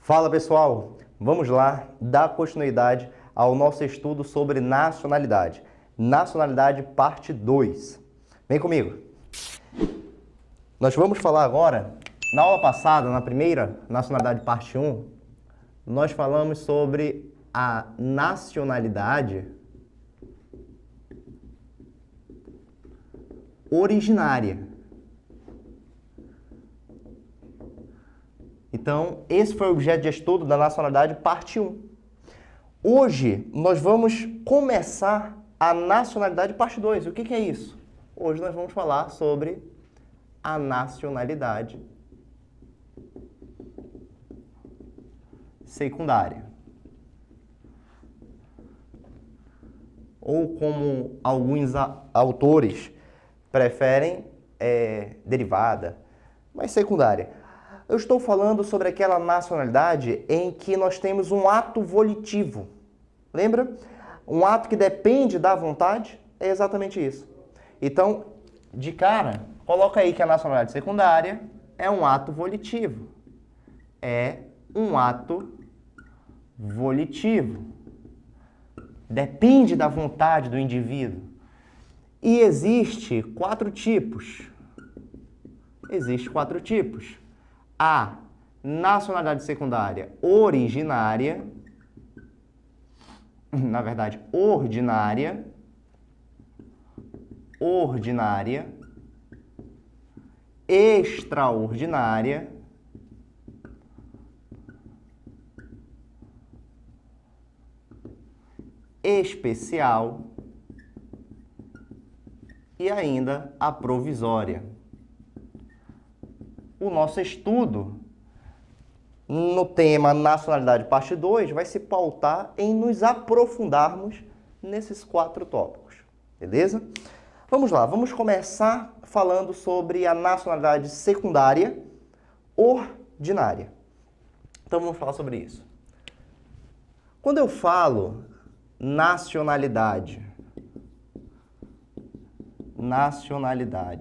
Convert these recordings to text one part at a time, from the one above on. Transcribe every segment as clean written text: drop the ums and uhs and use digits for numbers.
Fala pessoal, vamos lá dar continuidade ao nosso estudo sobre nacionalidade. Nacionalidade parte 2. Vem comigo. Nós vamos falar agora, na aula passada, na primeira nacionalidade parte 1, nós falamos sobre a nacionalidade originária. Então, esse foi o objeto de estudo da nacionalidade parte 1. Hoje, nós vamos começar a nacionalidade parte 2. O que é isso? Hoje nós vamos falar sobre a nacionalidade secundária. Ou como alguns autores preferem, derivada, mas secundária. Eu estou falando sobre aquela nacionalidade em que nós temos um ato volitivo. Lembra? Um ato que depende da vontade é exatamente isso. Então, de cara, coloca aí que a nacionalidade secundária é um ato volitivo. É um ato volitivo. Depende da vontade do indivíduo. E existe 4 tipos. Existem 4 tipos. A nacionalidade secundária originária, na verdade, ordinária, extraordinária, especial e ainda a provisória. O nosso estudo no tema nacionalidade parte 2 vai se pautar em nos aprofundarmos nesses 4 tópicos, beleza? Vamos lá, vamos começar falando sobre a nacionalidade secundária ordinária. Então vamos falar sobre isso. Quando eu falo nacionalidade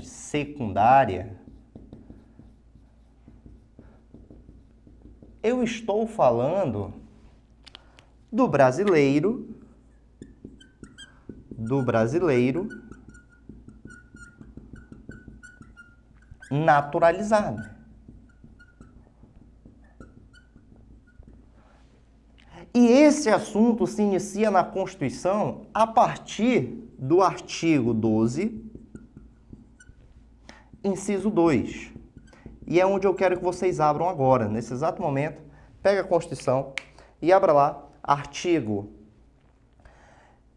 secundária, eu estou falando do brasileiro naturalizado. E esse assunto se inicia na Constituição a partir do artigo 12, inciso 2. E é onde eu quero que vocês abram agora, nesse exato momento. Pega a Constituição e abra lá, artigo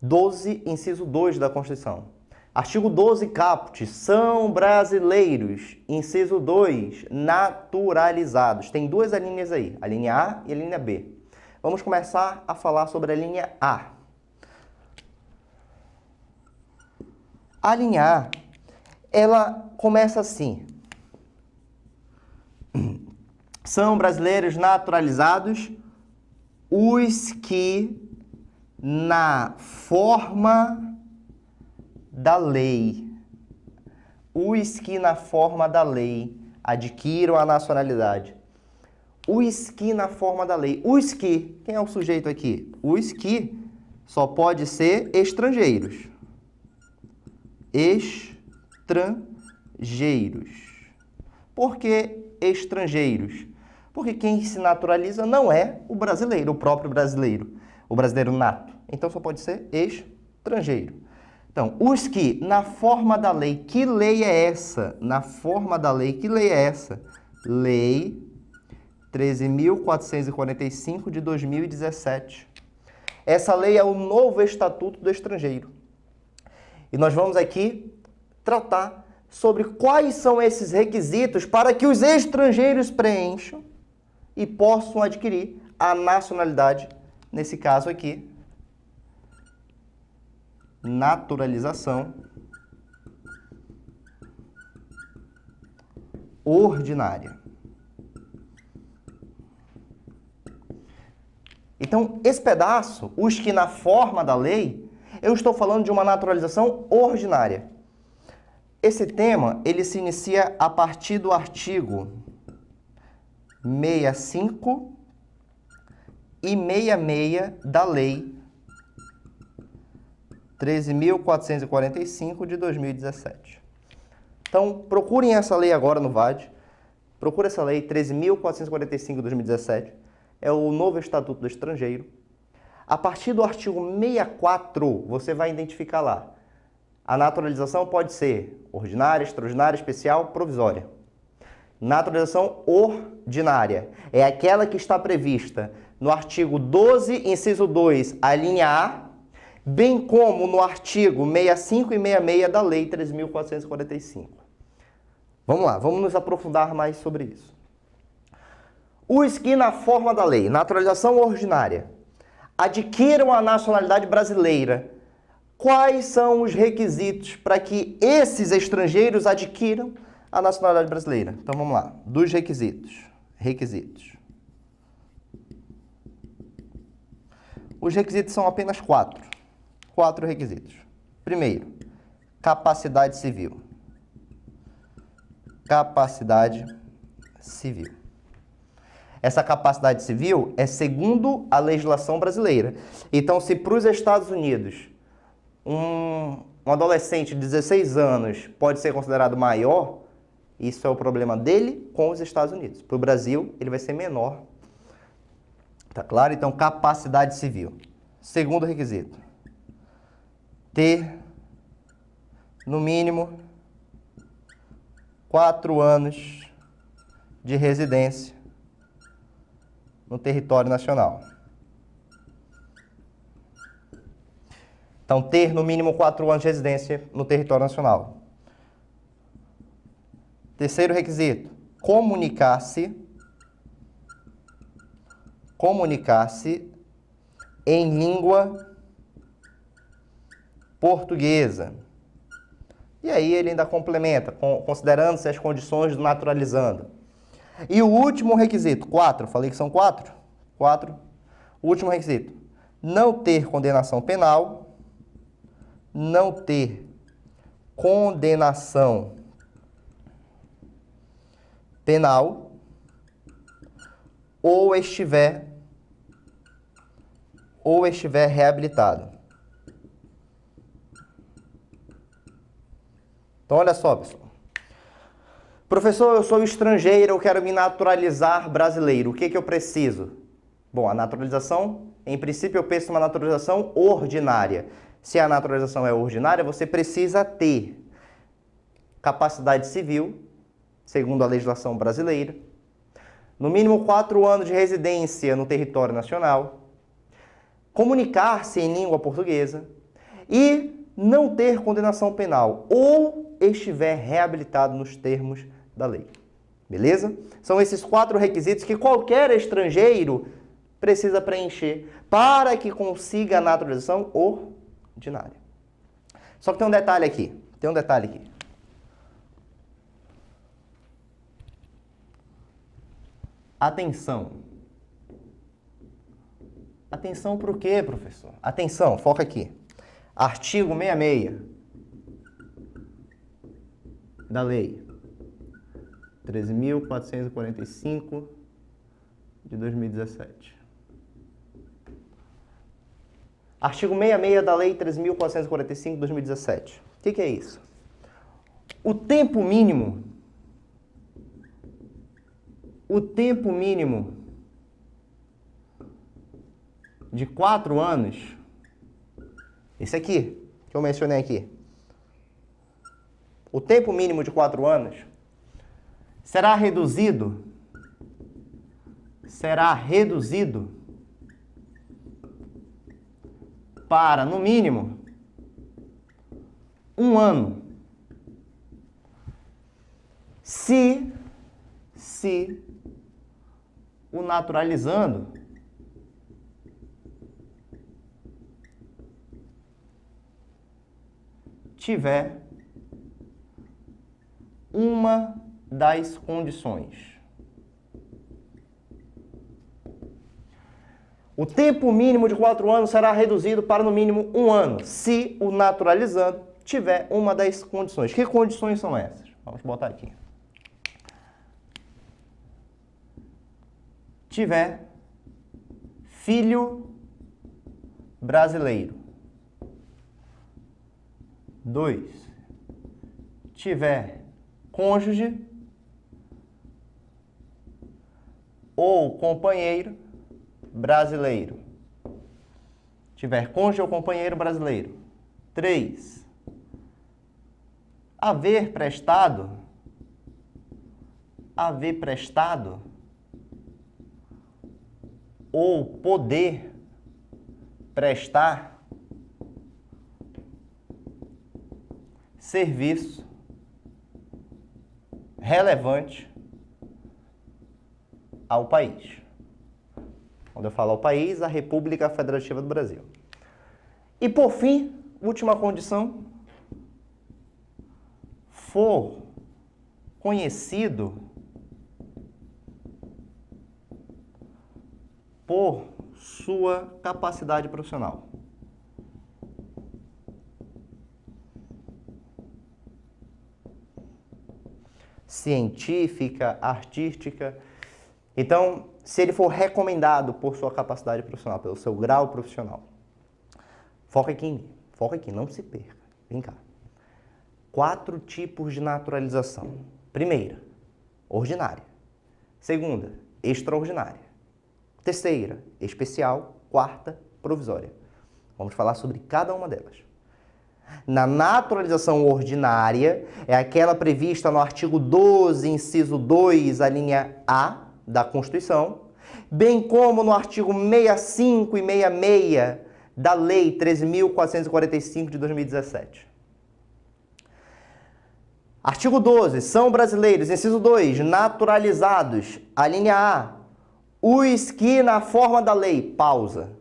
12, inciso 2 da Constituição. Artigo 12, caput, são brasileiros, inciso 2, naturalizados. Tem 2 linhas aí, a linha A e a linha B. Vamos começar a falar sobre a linha A. A linha A, ela começa assim. São brasileiros naturalizados os que, na forma da lei, adquiram a nacionalidade. Os que na forma da lei. Os que, quem é o sujeito aqui? Os que só pode ser estrangeiros. Estrangeiros. Por que estrangeiros? Porque quem se naturaliza não é o brasileiro, o próprio brasileiro, o brasileiro nato. Então só pode ser estrangeiro. Então, os que, na forma da lei, que lei é essa? Na forma da lei, que lei é essa? Lei 13.445 de 2017. Essa lei é o novo Estatuto do Estrangeiro. E nós vamos aqui tratar sobre quais são esses requisitos para que os estrangeiros preencham e possam adquirir a nacionalidade, nesse caso aqui, naturalização ordinária. Então, esse pedaço, os que na forma da lei, eu estou falando de uma naturalização ordinária. Esse tema, ele se inicia a partir do artigo 65 3.466 da Lei 13.445 de 2017. Então, procurem essa lei agora no VAD. Procure essa lei 13.445 de 2017. É o novo Estatuto do Estrangeiro. A partir do artigo 64, você vai identificar lá. A naturalização pode ser ordinária, extraordinária, especial, provisória. Naturalização ordinária é aquela que está prevista no artigo 12, inciso 2, a linha A, bem como no artigo 65 e 66 da Lei 3.445. Vamos lá, vamos nos aprofundar mais sobre isso. Os que, na forma da lei, naturalização ordinária, adquiram a nacionalidade brasileira, quais são os requisitos para que esses estrangeiros adquiram a nacionalidade brasileira? Então vamos lá, dos requisitos. Os requisitos são apenas 4. 4 requisitos. Primeiro, capacidade civil. Capacidade civil. Essa capacidade civil é segundo a legislação brasileira. Então, se para os Estados Unidos um adolescente de 16 anos pode ser considerado maior, isso é o problema dele com os Estados Unidos. Para o Brasil, ele vai ser menor. Tá claro? Então, capacidade civil. Segundo requisito. Ter, no mínimo, 4 anos de residência no território nacional. Então, ter no mínimo 4 anos de residência no território nacional. Terceiro requisito, comunicar-se em língua portuguesa. E aí ele ainda complementa, considerando-se as condições do naturalizando. E o último requisito, 4, falei que são 4? 4. O último requisito, não ter condenação penal, ou estiver reabilitado. Então, olha só, pessoal. Professor, eu sou estrangeiro, eu quero me naturalizar brasileiro. O que eu preciso? Bom, a naturalização, em princípio, eu penso numa naturalização ordinária. Se a naturalização é ordinária, você precisa ter capacidade civil, segundo a legislação brasileira, no mínimo 4 anos de residência no território nacional, comunicar-se em língua portuguesa e não ter condenação penal ou estiver reabilitado nos termos da lei. Beleza? São esses 4 requisitos que qualquer estrangeiro precisa preencher para que consiga a naturalização ordinária. Só que tem um detalhe aqui. Atenção. Atenção para o quê, professor? Atenção, foca aqui. Artigo 66 da Lei 13.445 de 2017. Artigo 66 da Lei 13.445 de 2017. O que é isso? O tempo mínimo de 4 anos, esse aqui, que eu mencionei aqui. O tempo mínimo de 4 anos será reduzido para, no mínimo, 1 ano. Se o naturalizando tiver uma das condições. O tempo mínimo de 4 anos será reduzido para no mínimo 1 ano, se o naturalizando tiver uma das condições. Que condições são essas? Vamos botar aqui. Tiver filho brasileiro. 2, tiver cônjuge ou companheiro brasileiro. Tiver cônjuge ou companheiro brasileiro. 3, haver prestado ou poder prestar serviço relevante ao país. Quando eu falo ao país, a República Federativa do Brasil. E por fim, última condição, for conhecido por sua capacidade profissional. Científica, artística. Então, se ele for recomendado por sua capacidade profissional, pelo seu grau profissional. Foca aqui em mim. Foca aqui, não se perca. Vem cá. 4 tipos de naturalização. Primeira, ordinária. Segunda, extraordinária. Terceira, especial. Quarta, provisória. Vamos falar sobre cada uma delas. Na naturalização ordinária, é aquela prevista no artigo 12, inciso 2, a linha A da Constituição, bem como no artigo 65 e 66 da Lei 13.445 de 2017. Artigo 12. São brasileiros, inciso 2, naturalizados, a linha A, os que na forma da lei, pausa,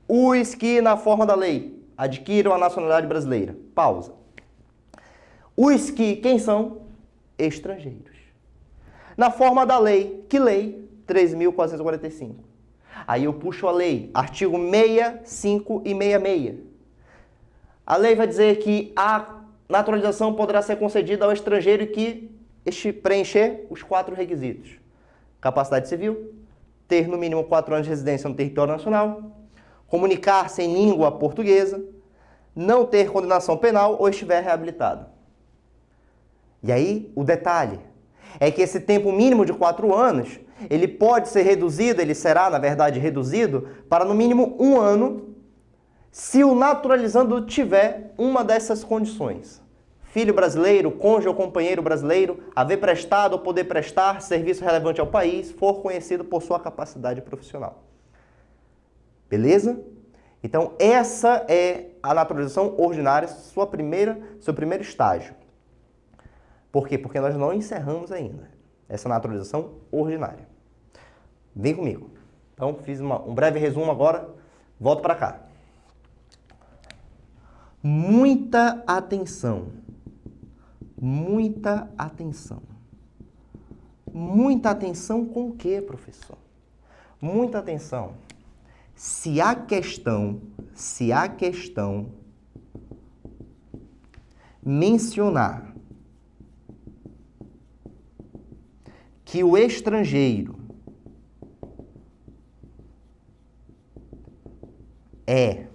os que na forma da lei adquiram a nacionalidade brasileira, pausa. Os que, quem são? Estrangeiros. Na forma da lei, que lei? 13.445. Aí eu puxo a lei, artigo 65 e 66. A lei vai dizer que a naturalização poderá ser concedida ao estrangeiro que preencher os 4 requisitos. Capacidade civil, ter no mínimo 4 anos de residência no território nacional, comunicar-se em língua portuguesa, não ter condenação penal ou estiver reabilitado. E aí, o detalhe é que esse tempo mínimo de 4 anos, ele pode ser reduzido, ele será, na verdade, reduzido para no mínimo 1 ano, se o naturalizando tiver uma dessas condições. Filho brasileiro, cônjuge ou companheiro brasileiro, haver prestado ou poder prestar serviço relevante ao país, for conhecido por sua capacidade profissional. Beleza? Então, essa é a naturalização ordinária, seu primeiro estágio. Por quê? Porque nós não encerramos ainda essa naturalização ordinária. Vem comigo. Então, fiz um breve resumo agora, volto para cá. Muita atenção. Muita atenção. Muita atenção com o quê, professor? Muita atenção. Se a questão mencionar que o estrangeiro é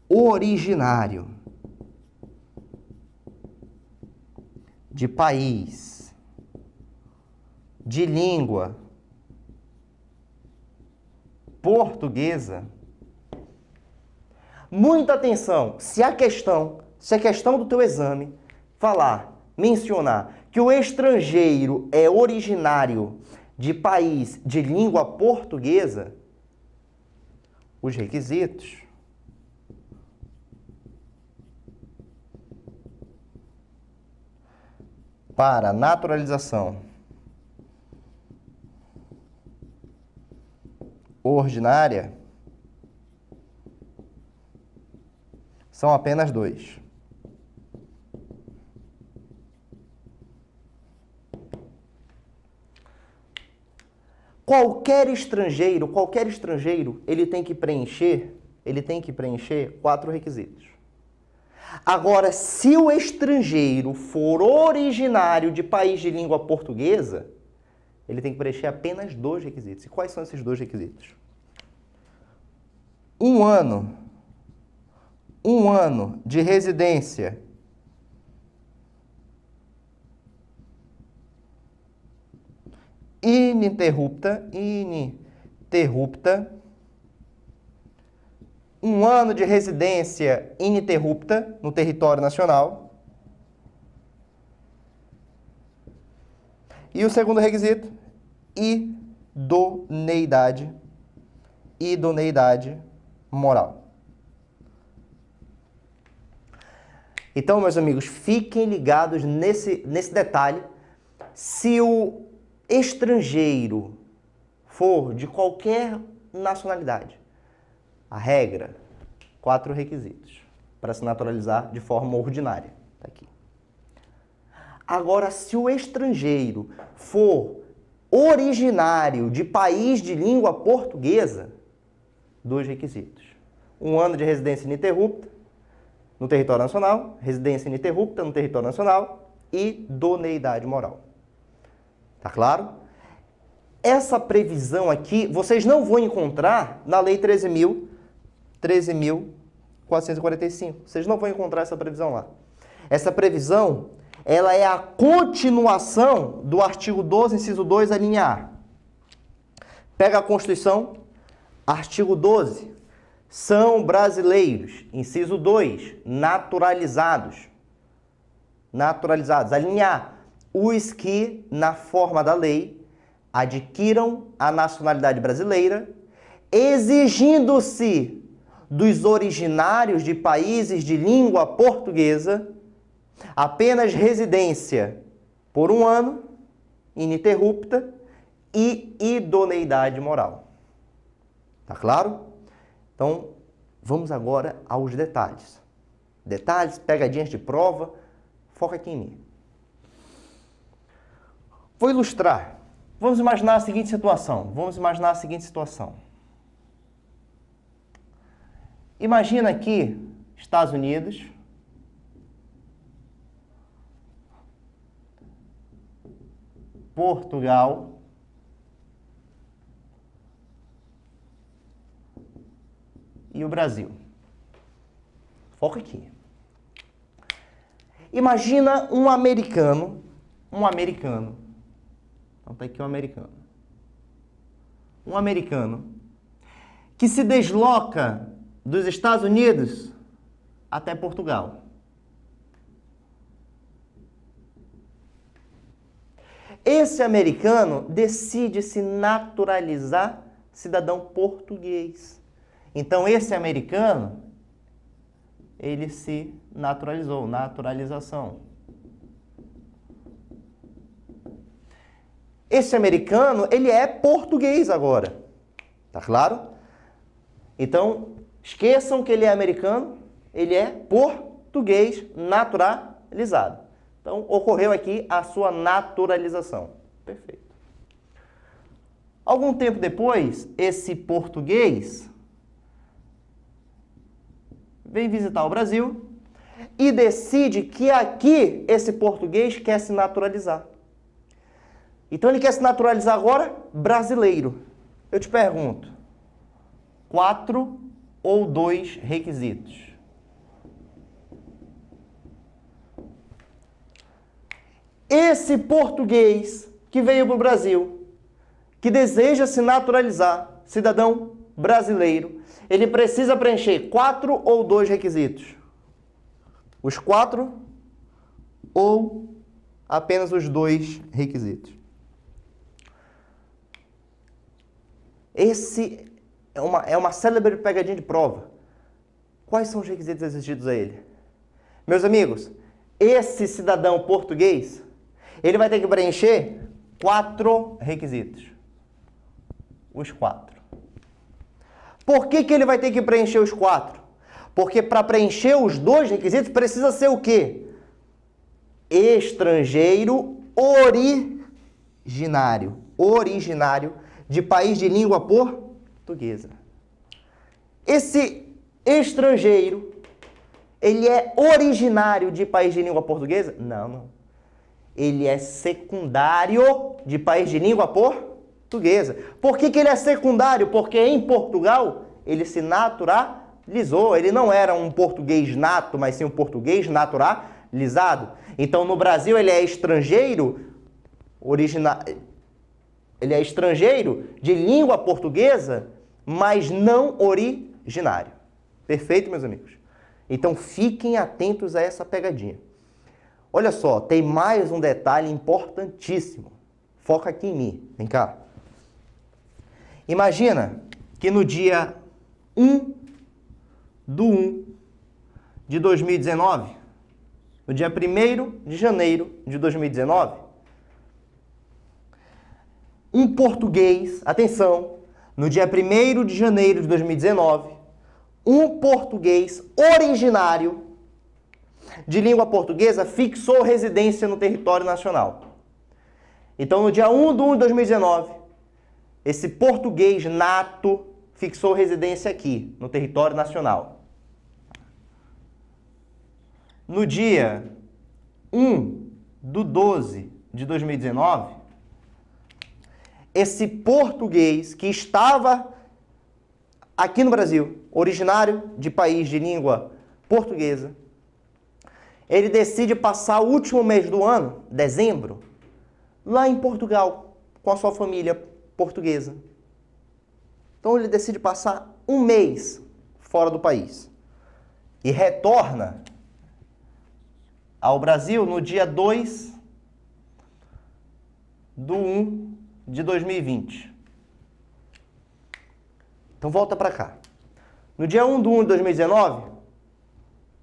originário de país, de língua portuguesa, muita atenção, se a questão do teu exame mencionar que o estrangeiro é originário de país de língua portuguesa, os requisitos para naturalização ordinária são apenas 2. Qualquer estrangeiro, ele tem que preencher 4 requisitos. Agora, se o estrangeiro for originário de país de língua portuguesa, ele tem que preencher apenas 2 requisitos. E quais são esses 2 requisitos? Um ano de residência ininterrupta, um ano de residência ininterrupta no território nacional. E o segundo requisito, idoneidade moral. Então, meus amigos, fiquem ligados nesse detalhe. Se o estrangeiro for de qualquer nacionalidade, a regra, 4 requisitos para se naturalizar de forma ordinária. Tá aqui. Agora, se o estrangeiro for originário de país de língua portuguesa, 2 requisitos. Um ano de residência ininterrupta no território nacional, residência ininterrupta no território nacional e idoneidade moral. Tá claro? Essa previsão aqui, vocês não vão encontrar na Lei 13.445. Vocês não vão encontrar essa previsão lá. Essa previsão, ela é a continuação do artigo 12, inciso 2, a linha A. Pega a Constituição, artigo 12. São brasileiros, inciso 2, naturalizados. A linha A, os que, na forma da lei, adquiram a nacionalidade brasileira, exigindo-se dos originários de países de língua portuguesa apenas residência por 1 ano, ininterrupta, e idoneidade moral. Tá claro? Então, vamos agora aos detalhes. Detalhes, pegadinhas de prova, foca aqui em mim. Vou ilustrar. Vamos imaginar a seguinte situação. Imagina aqui, Estados Unidos, Portugal, e o Brasil. Foca aqui. Imagina um americano. Então tá aqui um americano. Um americano que se desloca dos Estados Unidos até Portugal. Esse americano decide se naturalizar cidadão português. Então, esse americano, ele se naturalizou, naturalização. Esse americano, ele é português agora. Tá claro? Então, esqueçam que ele é americano, ele é português naturalizado. Então, ocorreu aqui a sua naturalização. Perfeito. Algum tempo depois, esse português vem visitar o Brasil e decide que aqui esse português quer se naturalizar. Então ele quer se naturalizar agora brasileiro. Eu te pergunto, 4 ou 2 requisitos? Esse português que veio para o Brasil, que deseja se naturalizar, cidadão brasileiro, ele precisa preencher 4 ou 2 requisitos? Os 4 ou apenas os 2 requisitos? Esse é uma célebre pegadinha de prova. Quais são os requisitos exigidos a ele? Meus amigos, esse cidadão português, ele vai ter que preencher 4 requisitos. Os 4. Por que ele vai ter que preencher os 4? Porque para preencher os 2 requisitos precisa ser o quê? Estrangeiro originário de país de língua portuguesa. Esse estrangeiro, ele é originário de país de língua portuguesa? Não. Ele é secundário de país de língua portuguesa. Por que ele é secundário? Porque em Portugal ele se naturalizou. Ele não era um português nato, mas sim um português naturalizado. Então, no Brasil, ele é estrangeiro, ele é estrangeiro de língua portuguesa, mas não originário. Perfeito, meus amigos? Então, fiquem atentos a essa pegadinha. Olha só, tem mais um detalhe importantíssimo. Foca aqui em mim. Vem cá. Imagina que no dia 1/1/2019, no dia 1º de janeiro de 2019, um português, atenção, no dia 1º de janeiro de 2019, um português originário de língua portuguesa fixou residência no território nacional. Então, no dia 1/1/2019, esse português nato fixou residência aqui, no território nacional. No dia 1/12/2019, esse português que estava aqui no Brasil, originário de país de língua portuguesa, ele decide passar o último mês do ano, dezembro, lá em Portugal, com a sua família portuguesa. Então ele decide passar um mês fora do país e retorna ao Brasil no dia 2/1/2020. Então volta para cá. No dia 1/1/2019,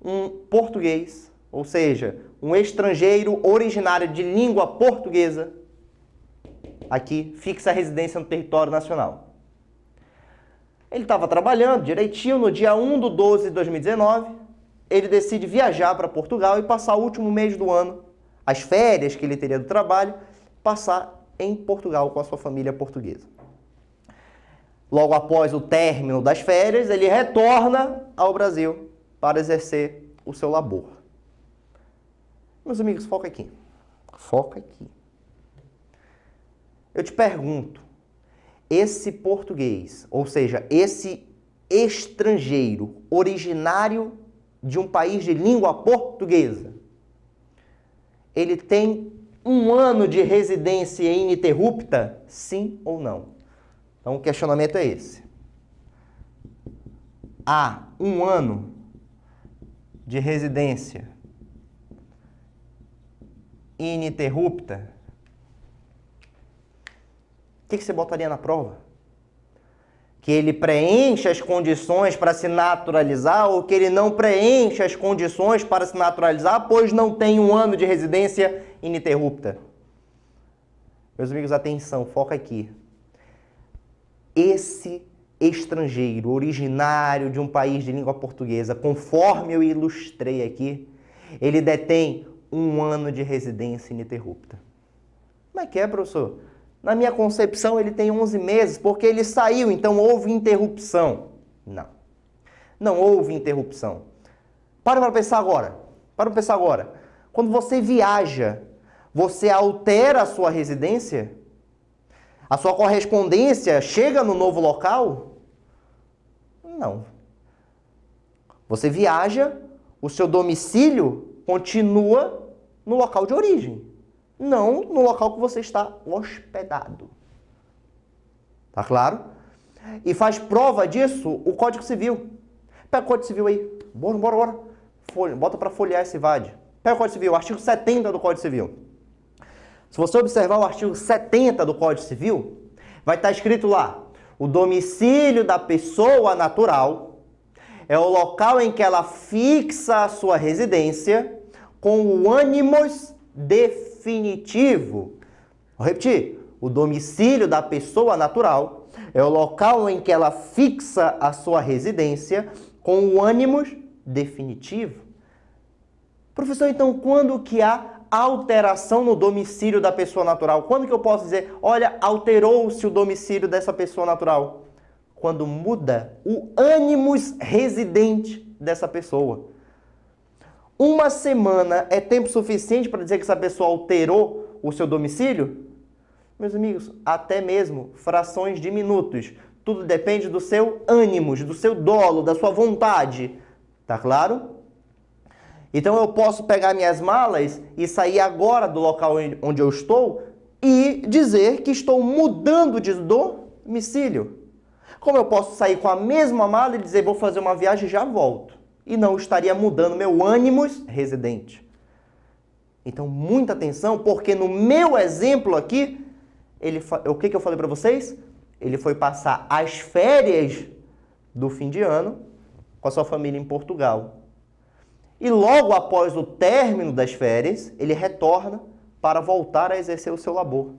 um português, ou seja, um estrangeiro originário de língua portuguesa, aqui fixa a residência no território nacional. Ele estava trabalhando direitinho, no dia 1/12/2019, ele decide viajar para Portugal e passar o último mês do ano, as férias que ele teria do trabalho, passar em Portugal com a sua família portuguesa. Logo após o término das férias, ele retorna ao Brasil para exercer o seu labor. Meus amigos, foca aqui. Foca aqui. Eu te pergunto, esse português, ou seja, esse estrangeiro originário de um país de língua portuguesa, ele tem um ano de residência ininterrupta, sim ou não? Então o questionamento é esse. Há um ano de residência ininterrupta? O que você botaria na prova? Que ele preenche as condições para se naturalizar ou que ele não preenche as condições para se naturalizar, pois não tem um ano de residência ininterrupta? Meus amigos, atenção, foca aqui. Esse estrangeiro originário de um país de língua portuguesa, conforme eu ilustrei aqui, ele detém um ano de residência ininterrupta. Como é que é, professor? Na minha concepção, ele tem 11 meses, porque ele saiu, então houve interrupção. Não. Não houve interrupção. Para pensar agora. Quando você viaja, você altera a sua residência? A sua correspondência chega no novo local? Não. Você viaja, o seu domicílio continua no local de origem, não no local que você está hospedado. Tá claro? E faz prova disso o Código Civil. Pega o Código Civil aí. Bora. Bota para folhear esse VAD. Pega o Código Civil, artigo 70 do Código Civil. Se você observar o artigo 70 do Código Civil, vai estar escrito lá: o domicílio da pessoa natural é o local em que ela fixa a sua residência com o ânimos definitivo. Vou repetir. O domicílio da pessoa natural é o local em que ela fixa a sua residência com o ânimos definitivo. Professor, então quando que há alteração no domicílio da pessoa natural? Quando que eu posso dizer, olha, alterou-se o domicílio dessa pessoa natural? Quando muda o ânimos residente dessa pessoa. Uma semana é tempo suficiente para dizer que essa pessoa alterou o seu domicílio? Meus amigos, até mesmo frações de minutos. Tudo depende do seu ânimo, do seu dolo, da sua vontade. Tá claro? Então eu posso pegar minhas malas e sair agora do local onde eu estou e dizer que estou mudando de domicílio. Como eu posso sair com a mesma mala e dizer vou fazer uma viagem e já volto? E não estaria mudando meu ânimos residente. Então muita atenção, porque no meu exemplo aqui, o que eu falei para vocês? Ele foi passar as férias do fim de ano com a sua família em Portugal. E logo após o término das férias, ele retorna para voltar a exercer o seu labor.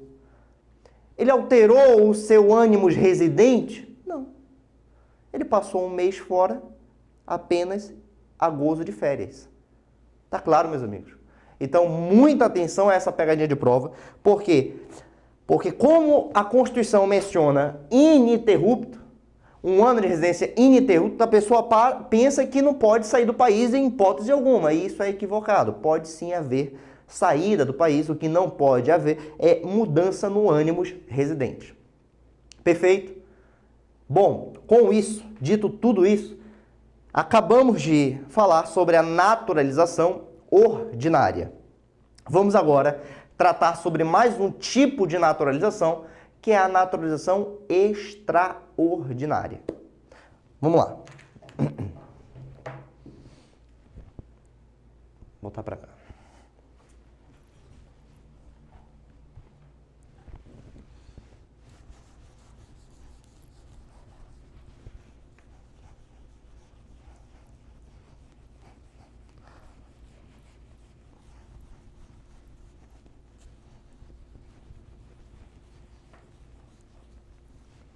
Ele alterou o seu ânimos residente? Não. Ele passou um mês fora apenas a gozo de férias. Tá claro, meus amigos? Então, muita atenção a essa pegadinha de prova. Por quê? Porque como a Constituição menciona ininterrupto, um ano de residência ininterrupto, a pessoa pensa que não pode sair do país em hipótese alguma. E isso é equivocado. Pode sim haver saída do país. O que não pode haver é mudança no ânimos residente. Perfeito? Bom, com isso, dito tudo isso, acabamos de falar sobre a naturalização ordinária. Vamos agora tratar sobre mais um tipo de naturalização, que é a naturalização extraordinária. Vamos lá. Vou voltar para cá.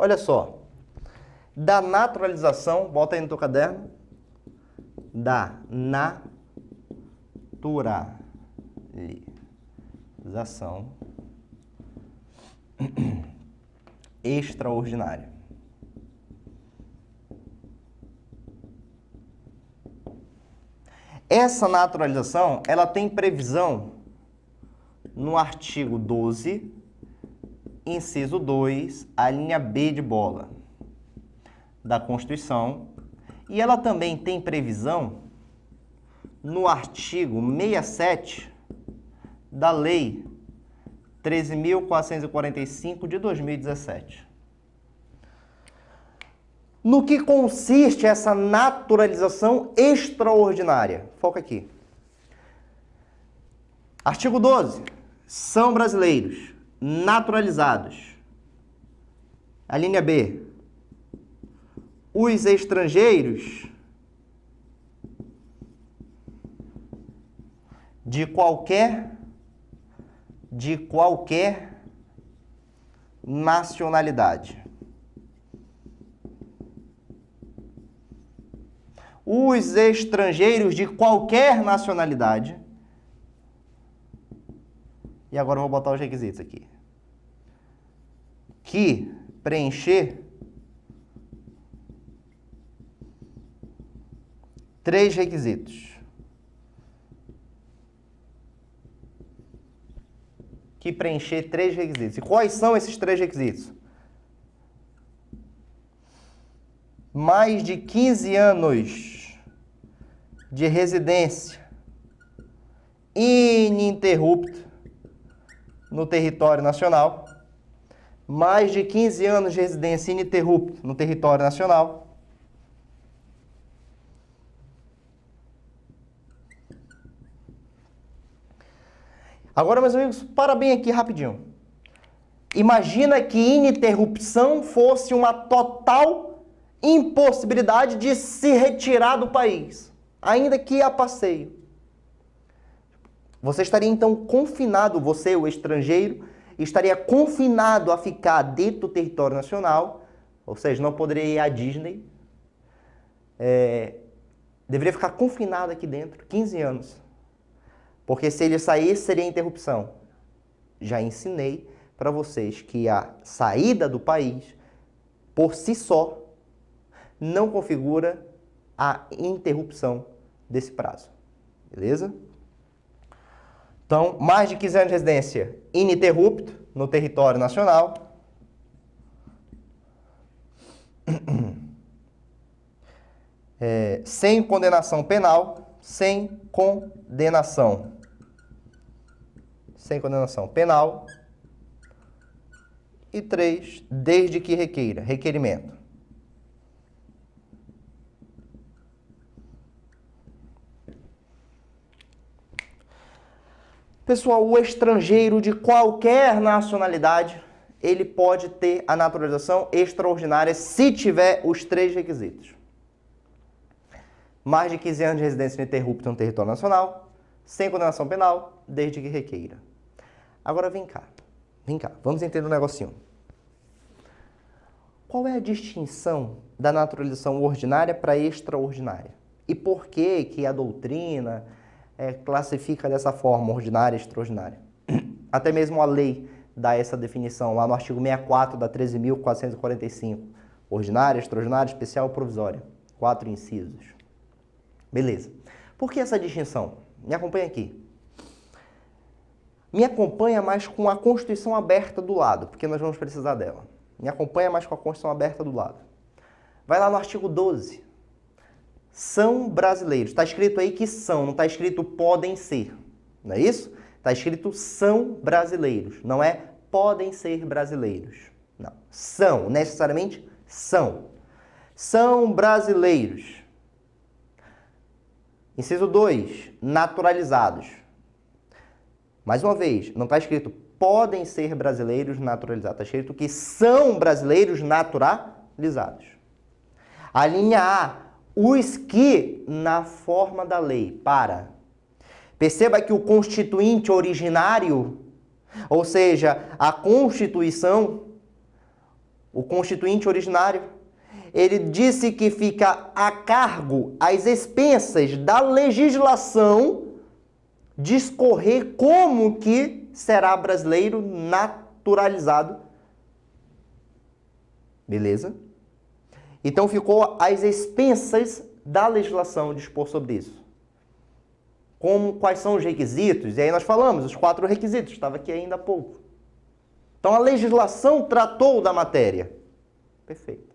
Olha só, da naturalização, bota aí no teu caderno, da naturalização extraordinária. Essa naturalização, ela tem previsão no artigo 12, inciso 2, a linha B de bola da Constituição, e ela também tem previsão no artigo 67 da Lei 13.445 de 2017. No que consiste essa naturalização extraordinária? Foca aqui. Artigo 12. São brasileiros naturalizados. A linha B. Os estrangeiros de qualquer nacionalidade. Os estrangeiros de qualquer nacionalidade. E agora eu vou botar os requisitos aqui. Que preencher 3 requisitos. Que preencher 3 requisitos. E quais são esses 3 requisitos? Mais de 15 anos de residência ininterrupta no território nacional. Mais de 15 anos de residência ininterrupta no território nacional. Agora, meus amigos, para bem aqui rapidinho. Imagina que ininterrupção fosse uma total impossibilidade de se retirar do país, ainda que a passeio. Você estaria então confinado, você, o estrangeiro, estaria confinado a ficar dentro do território nacional, ou seja, não poderia ir à Disney. Deveria ficar confinado aqui dentro, 15 anos. Porque se ele saísse, seria interrupção. Já ensinei para vocês que a saída do país, por si só, não configura a interrupção desse prazo. Beleza? Então, mais de 15 anos de residência ininterrupto no território nacional. Sem condenação penal. Sem condenação penal. E 3, desde que requeira. Requerimento. Pessoal, o estrangeiro de qualquer nacionalidade, ele pode ter a naturalização extraordinária se tiver os 3 requisitos. Mais de 15 anos de residência ininterrupta no território nacional, sem condenação penal, desde que requeira. Agora vem cá, vamos entender um negocinho. Qual é a distinção da naturalização ordinária para extraordinária? E por que que a doutrina classifica dessa forma, ordinária e extraordinária? Até mesmo a lei dá essa definição, lá no artigo 64 da 13.445. Ordinária, extraordinária, especial ou provisória. 4 incisos. Beleza. Por que essa distinção? Me acompanha aqui. Me acompanha mais com a Constituição aberta do lado, porque nós vamos precisar dela. Me acompanha mais com a Constituição aberta do lado. Vai lá no artigo 12. São brasileiros. Está escrito aí que são, não está escrito podem ser. Não é isso? Está escrito são brasileiros. Não é podem ser brasileiros. Não. São, necessariamente são. São brasileiros. Inciso 2, naturalizados. Mais uma vez, não está escrito podem ser brasileiros naturalizados. Está escrito que são brasileiros naturalizados. A linha A, os que, na forma da lei, para. Perceba que o constituinte originário, ou seja, a Constituição, o constituinte originário, ele disse que fica a cargo, às expensas da legislação, discorrer como que será brasileiro naturalizado. Beleza? Então ficou às expensas da legislação dispor sobre isso. Quais são os requisitos? E aí nós falamos, os 4 requisitos, estava aqui ainda há pouco. Então a legislação tratou da matéria. Perfeito.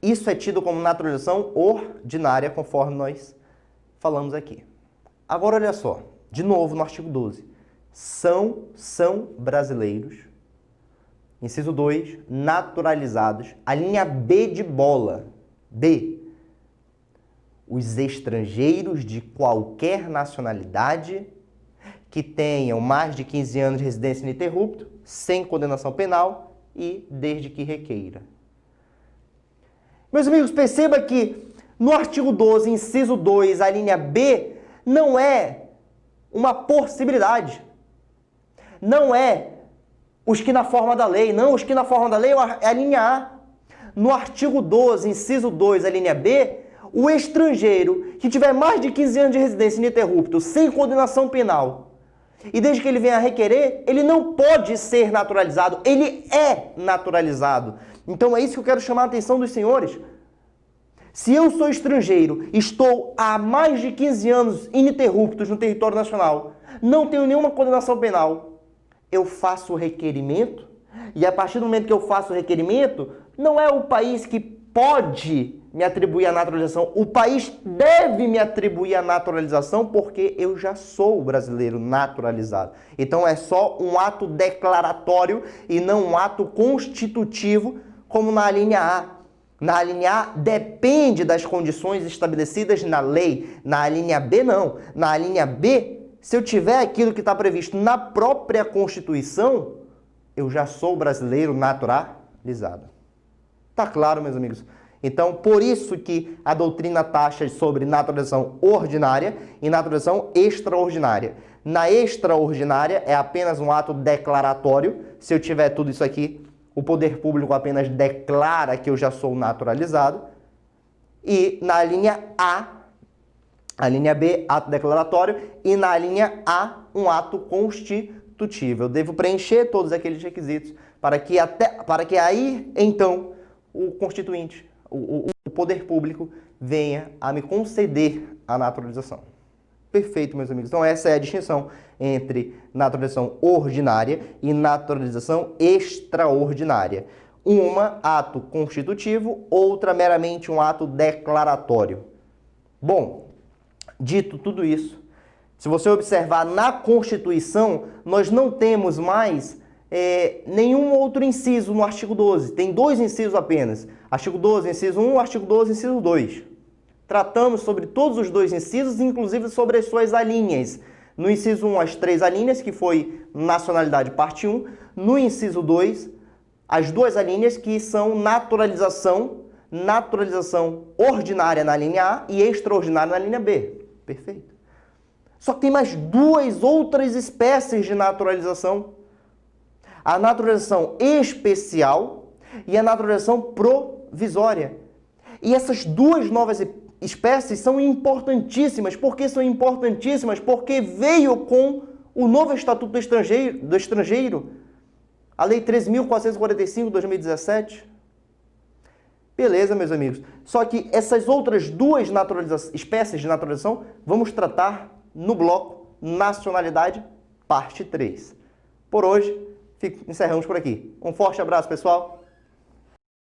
Isso é tido como naturalização ordinária, conforme nós falamos aqui. Agora olha só, de novo no artigo 12. São brasileiros. Inciso 2, naturalizados. A linha B de bola. B. Os estrangeiros de qualquer nacionalidade que tenham mais de 15 anos de residência ininterrupta, sem condenação penal e desde que requeira. Meus amigos, perceba que no artigo 12, inciso 2, a linha B não é uma possibilidade. Não é os que na forma da lei. Não, os que na forma da lei é a linha A. No artigo 12, inciso 2, a linha B, o estrangeiro que tiver mais de 15 anos de residência ininterrupta, sem condenação penal, e desde que ele venha a requerer, ele não pode ser naturalizado, ele é naturalizado. Então é isso que eu quero chamar a atenção dos senhores. Se eu sou estrangeiro, estou há mais de 15 anos ininterruptos no território nacional, não tenho nenhuma condenação penal, eu faço o requerimento, e a partir do momento que eu faço o requerimento, não é o país que pode me atribuir a naturalização, o país deve me atribuir a naturalização porque eu já sou brasileiro naturalizado. Então é só um ato declaratório e não um ato constitutivo, como na linha A. Na linha A depende das condições estabelecidas na lei. Na linha B, não. Na linha B, se eu tiver aquilo que está previsto na própria Constituição, eu já sou brasileiro naturalizado. Tá claro, meus amigos? Então, por isso que a doutrina taxa sobre naturalização ordinária e naturalização extraordinária. Na extraordinária é apenas um ato declaratório. Se eu tiver tudo isso aqui, o poder público apenas declara que eu já sou naturalizado. E na linha a linha B, ato declaratório, e na linha A, um ato constitutivo. Eu devo preencher todos aqueles requisitos para que aí, então, o constituinte, o poder público venha a me conceder a naturalização. Perfeito, meus amigos. Então essa é a distinção entre naturalização ordinária e naturalização extraordinária. Uma, ato constitutivo, outra, meramente um ato declaratório. Bom, dito tudo isso, se você observar na Constituição, nós não temos mais nenhum outro inciso no artigo 12. Tem 2 incisos apenas. Artigo 12, inciso 1, artigo 12, inciso 2. Tratamos sobre todos os 2 incisos, inclusive sobre as suas alíneas. No inciso 1, as 3 alíneas, que foi nacionalidade parte 1. No inciso 2, as 2 alíneas, que são naturalização ordinária na linha A e extraordinária na linha B. Perfeito. Só que tem mais 2 outras espécies de naturalização. A naturalização especial e a naturalização provisória. E essas 2 novas espécies são importantíssimas. Por que são importantíssimas? Porque veio com o novo Estatuto do Estrangeiro, a Lei 13.445 de 2017. Beleza, meus amigos. Só que essas outras 2 espécies de naturalização vamos tratar no bloco Nacionalidade, parte 3. Por hoje, encerramos por aqui. Um forte abraço, pessoal.